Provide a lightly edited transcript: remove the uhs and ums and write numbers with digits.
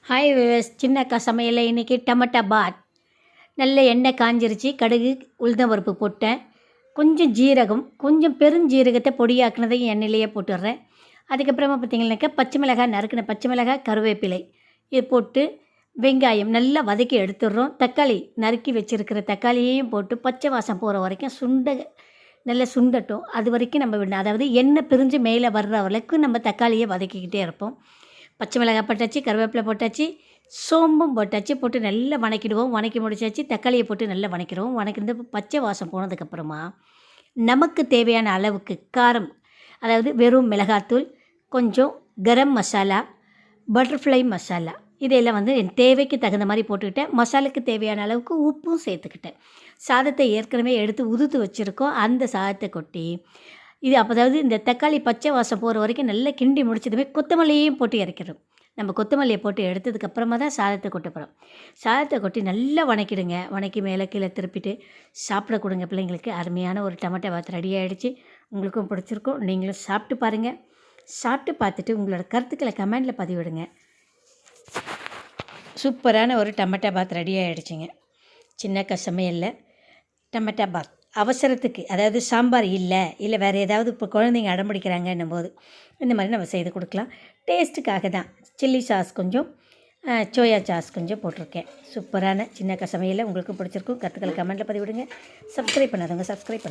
Hi விவஸ், சின்னக்கா சமையலில் இன்றைக்கி டமட்டா பாத். நல்ல எண்ணெய் காஞ்சிருச்சு, கடுகு உளுந்தம் பருப்பு போட்டேன், கொஞ்சம் ஜீரகம், கொஞ்சம் பெருஞ்சீரகத்தை பொடியாக்குனதையும் எண்ணெயிலேயே போட்டுடுறேன். அதுக்கப்புறமா பார்த்திங்கனாக்கா பச்சை மிளகாய் நறுக்கின பச்சை மிளகாய், கருவேப்பிலை இது போட்டு வெங்காயம் நல்லா வதக்கி எடுத்துடுறோம். தக்காளி நறுக்கி வச்சுருக்கிற தக்காளியையும் போட்டு பச்சை வாசம் போகிற வரைக்கும் நல்லா சுண்டட்டும். அது வரைக்கும் நம்ம விடணும். அதாவது எண்ணெய் பிரிஞ்சு மேலே வர்ற வரைக்கும் நம்ம தக்காளியை வதக்கிக்கிட்டே இருப்போம். பச்சை மிளகாய் போட்டாச்சு, கருவேப்பிலை போட்டாச்சு, சோம்பும் போட்டாச்சு, போட்டு நல்லா வணக்கிடுவோம். வணக்கி முடிச்சாச்சு, தக்காளியை போட்டு நல்லா வணக்கிடுவோம். வணக்கிட்டு பச்சை வாசம் போனதுக்கப்புறமா நமக்கு தேவையான அளவுக்கு காரம், அதாவது வெறும் மிளகாத்தூள், கொஞ்சம் கரம் மசாலா, பட்டர்ஃப்ளை மசாலா, இதையெல்லாம் என் தேவைக்கு தகுந்த மாதிரி போட்டுக்கிட்டேன். மசாலுக்கு தேவையான அளவுக்கு உப்பும் சேர்த்துக்கிட்டேன். சாதத்தை ஏற்கனவே எடுத்து உதுத்து வச்சுருக்கோம். அந்த சாதத்தை கொட்டி இது அதாவது இந்த தக்காளி பச்சை வாசம் போகிற வரைக்கும் நல்லா கிண்டி முடிச்சதுமே கொத்தமல்லியையும் போட்டு இறக்கிடும். நம்ம கொத்தமல்லியை போட்டு எடுத்ததுக்கப்புறமா தான் சாதத்தை கொட்ட போகிறோம். சாதத்தை கொட்டி நல்லா வணக்கிடுங்க. வணக்கி மேலே கீழே திருப்பிட்டு சாப்பிட கொடுங்க பிள்ளைங்களுக்கு. அருமையான ஒரு டமட்டா பாத் ரெடி ஆகிடுச்சு. உங்களுக்கும் பிடிச்சிருக்கும். நீங்களும் சாப்பிட்டு பாருங்கள். சாப்பிட்டு பார்த்துட்டு உங்களோட கருத்துக்களை கமெண்டில் பதிவிடுங்க. சூப்பரான ஒரு டமட்டா பாத் ரெடி ஆகிடுச்சிங்க. சின்னக்கா சமையலில் டமட்டா பாத் அவசரத்துக்கு, அதாவது சாம்பார் இல்லை வேறு ஏதாவது இப்போ குழந்தைங்க அடம்பிடிக்கிறாங்கன்னும் போது இந்த மாதிரி நம்ம செய்து கொடுக்கலாம். டேஸ்ட்டுக்காக தான் சில்லி சாஸ் கொஞ்சம், சோயா சாஸ் கொஞ்சம் போட்டிருக்கேன். சூப்பரான சின்னக்கா சமையலில் உங்களுக்கு பிடிச்சிருக்கும். கருத்துக்களை கமெண்ட்டில் பதிவிடுங்க. சப்ஸ்கிரைப் பண்ணாதவங்க சப்ஸ்கிரைப் பண்ணுங்கள்.